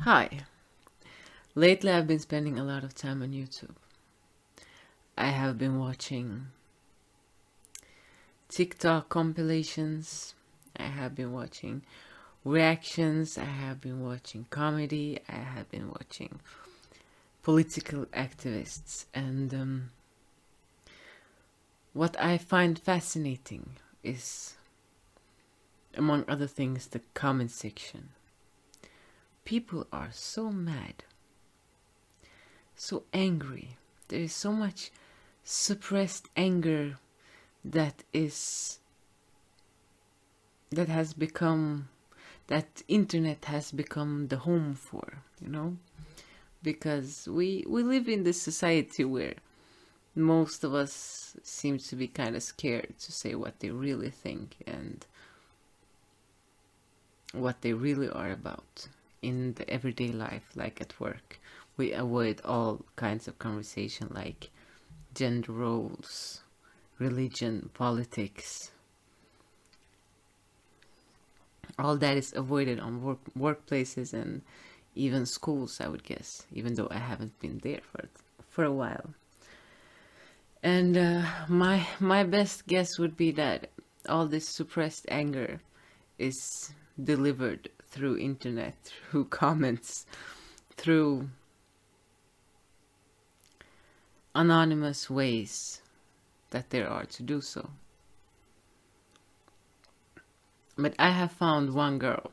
Hi. Lately I've been spending a lot of time on YouTube. I have been watching TikTok compilations. I have been watching reactions. I have been watching comedy. I have been watching political activists. And what I find fascinating is, among other things, the comment section. People are so mad, so angry. There is so much suppressed anger that internet has become the home for, because we live in this society where most of us seem to be kind of scared to say what they really think and what they really are about in the everyday life, like at work. We avoid all kinds of conversation like gender roles, religion, politics. All that is avoided on workplaces and even schools, I would guess, even though I haven't been there for a while. And my best guess would be that all this suppressed anger is delivered through internet, through comments, through anonymous ways that there are to do so. But I have found one girl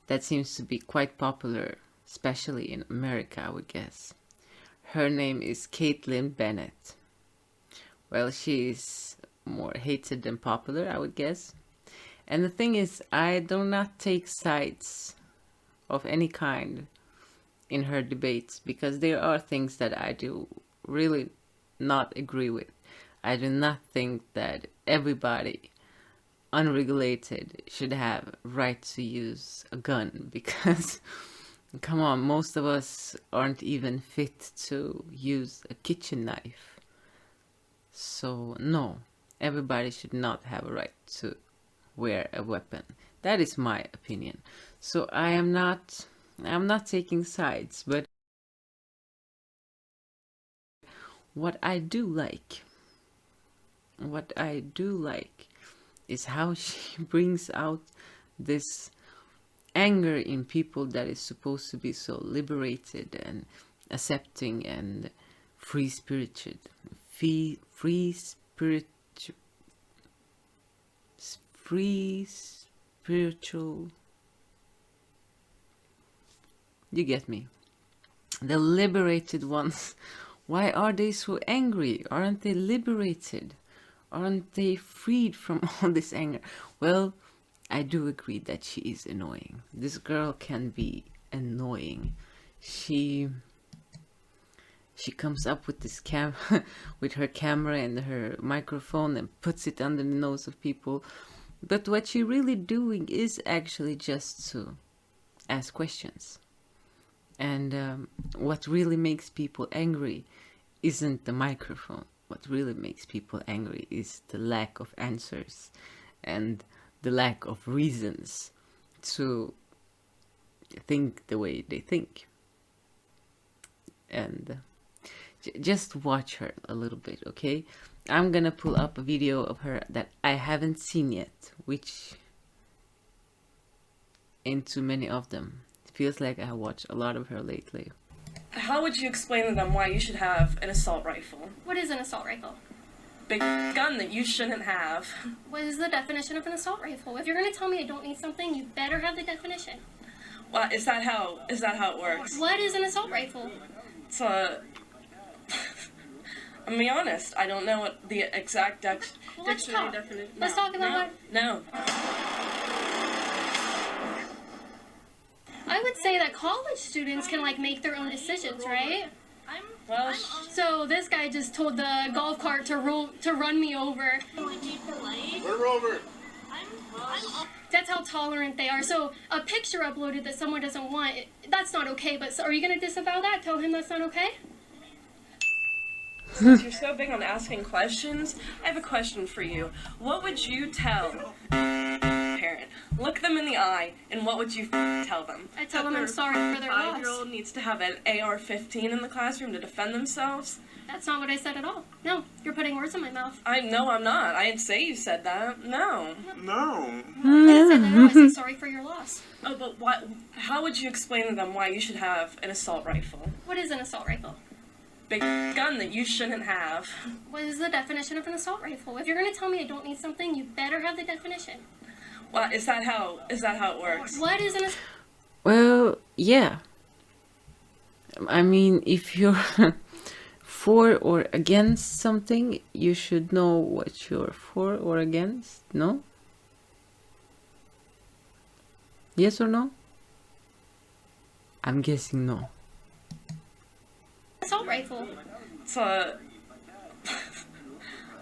that seems to be quite popular, especially in America, I would guess. Her name is Kaitlin Bennett. Well, she's more hated than popular, I would guess. And the thing is, I do not take sides of any kind in her debates, because there are things that I do really not agree with. I do not think that everybody unregulated should have right to use a gun, because come on, most of us aren't even fit to use a kitchen knife. So no, everybody should not have a right to wear a weapon. That is my opinion. So I'm not taking sides, but what I do like is how she brings out this anger in people that is supposed to be so liberated and accepting and free spirited. Free spiritual. You get me? The liberated ones. Why are they so angry? Aren't they liberated? Aren't they freed from all this anger? Well, I do agree that she is annoying. This girl can be annoying. She comes up with this with her camera and her microphone and puts it under the nose of people. But what she really doing is actually just to ask questions. And what really makes people angry isn't the microphone. What really makes people angry is the lack of answers and the lack of reasons to think the way they think. And just watch her a little bit, okay? I'm gonna pull up a video of her that I haven't seen yet, which ain't too many of them. It feels like I watched a lot of her lately. How would you explain to them why you should have an assault rifle? What is an assault rifle? Big gun that you shouldn't have. What is the definition of an assault rifle? If you're going to tell me I don't need something, you better have the definition. Well, is that how it works? What is an assault rifle? It's a... I'm be honest, I don't know what the exact dictionary definition... Let's talk about what... No. I would say that college students can, make their own decisions, right? So this guy just told the golf cart to run me over. We're over. That's how tolerant they are. So a picture uploaded that someone doesn't want, that's not okay. But so are you going to disavow that? Tell him that's not okay? Since you're so big on asking questions, I have a question for you. What would you tell parents parent. Look them in the eye, and what would you tell them? I tell them I'm sorry for their loss. 5-year-old needs to have an AR-15 in the classroom to defend themselves? That's not what I said at all. No, you're putting words in my mouth. No, I'm not. I didn't say you said that. No. No. I said that I said sorry for your loss. Oh, but what? How would you explain to them why you should have an assault rifle? What is an assault rifle? Big gun that you shouldn't have. What is the definition of an assault rifle? If you're going to tell me I don't need something, you better have the definition. What is that? How it works? What is an assault? Well, yeah. I mean, if you're for or against something, you should know what you're for or against, no? Yes or no? I'm guessing no. Assault rifle. So,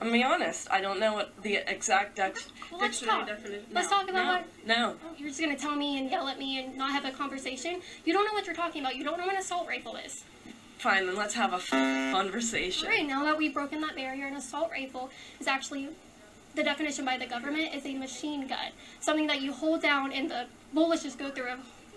I'm be honest. I don't know what the exact Let's dictionary talk. definition. Let's talk about No. You're just going to tell me and yell at me and not have a conversation? You don't know what you're talking about. You don't know what an assault rifle is. Fine, then let's have a conversation. Alright, now that we've broken that barrier, an assault rifle is actually, the definition by the government is a machine gun. Something that you hold down and the bullets just go through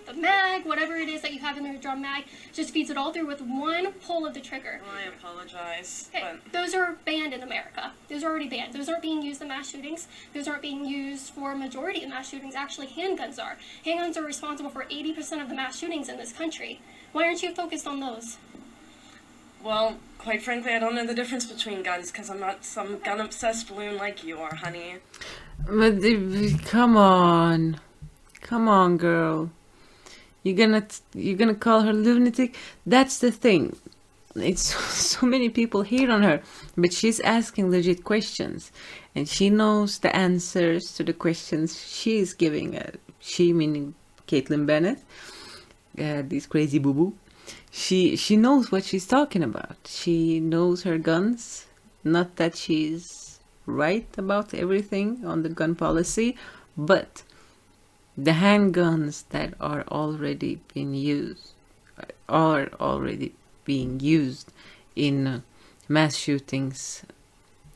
the mag, whatever it is that you have in your drum mag, just feeds it all through with one pull of the trigger. Oh, I apologize. Okay, those are banned in America. Those are already banned. Those aren't being used in mass shootings. Those aren't being used for a majority of mass shootings. Actually, handguns are. Handguns are responsible for 80% of the mass shootings in this country. Why aren't you focused on those? Well, quite frankly, I don't know the difference between guns because I'm not some gun-obsessed balloon like you are, honey. But come on, girl. You're gonna call her lunatic? That's the thing. It's so many people hate on her, but she's asking legit questions, and she knows the answers to the questions she's giving. She meaning Kaitlin Bennett, this crazy boo boo. She knows what she's talking about. She knows her guns. Not that she's right about everything on the gun policy, but the handguns that are already being used in mass shootings,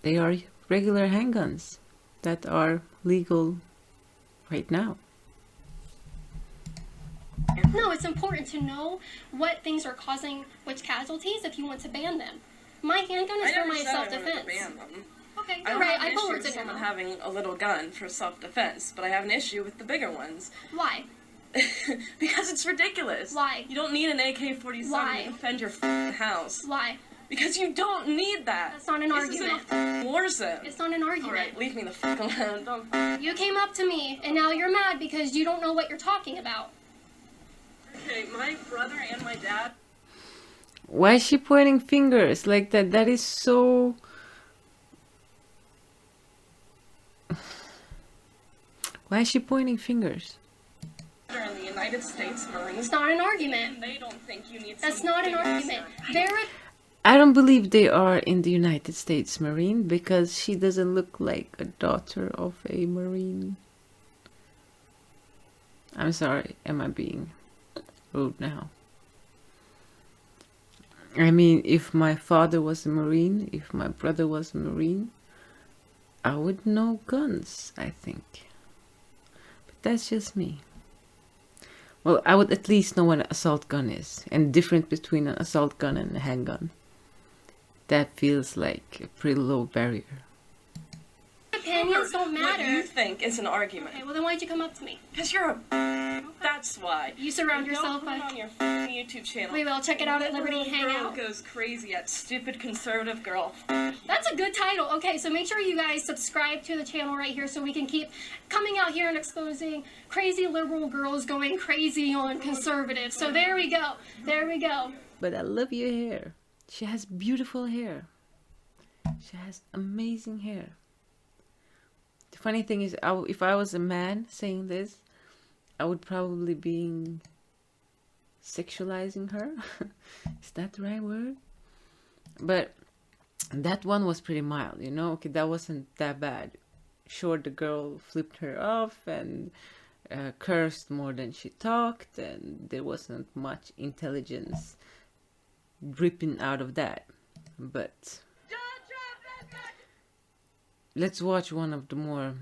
they are regular handguns that are legal right now. No, it's important to know what things are causing which casualties if you want to ban them. My handgun is for my self-defense. Okay, I you're don't right. have I an put issue words with in your someone mouth. having a little gun for self-defense, but I have an issue with the bigger ones. Why? Because it's ridiculous. Why? You don't need an AK-47 Why? to defend your f***ing house. Why? Because you don't need that. That's not an argument. This isn't a war zone. It's not an argument. Alright, leave me the f*** alone. Don't... You came up to me, and now you're mad because you don't know what you're talking about. Okay, my brother and my dad... Why is she pointing fingers like that? That is so... Why is she pointing fingers? are in the United States Marines. It's not an argument. They don't think you need That's some not an big argument. answer. They're I don't believe they are in the United States Marine because she doesn't look like a daughter of a Marine. I'm sorry, am I being rude now? I mean, if my father was a Marine, if my brother was a Marine, I would know guns, I think. But that's just me. Well, I would at least know what an assault gun is, and the difference between an assault gun and a handgun. That feels like a pretty low barrier. opinions don't What you matter. think is an argument. Okay, well then why'd you come up to me? Because you're a... That's why. You surround Don't yourself put it by... on your f***ing YouTube channel. Wait, well, check it out at Liberty Little Hangout. girl goes crazy at stupid conservative girl. That's a good title. Okay, so make sure you guys subscribe to the channel right here so we can keep coming out here and exposing crazy liberal girls going crazy on conservatives. So there we go. There we go. But I love your hair. She has beautiful hair. She has amazing hair. The funny thing is, if I was a man saying this, I would probably be sexualizing her. Is that the right word? But that one was pretty mild, you know? Okay, that wasn't that bad. Sure, the girl flipped her off and cursed more than she talked, and there wasn't much intelligence dripping out of that. But let's watch one of the more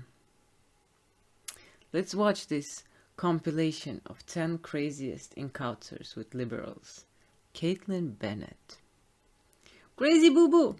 Let's watch this compilation of 10 craziest encounters with liberals. Kaitlin Bennett. Crazy boo boo!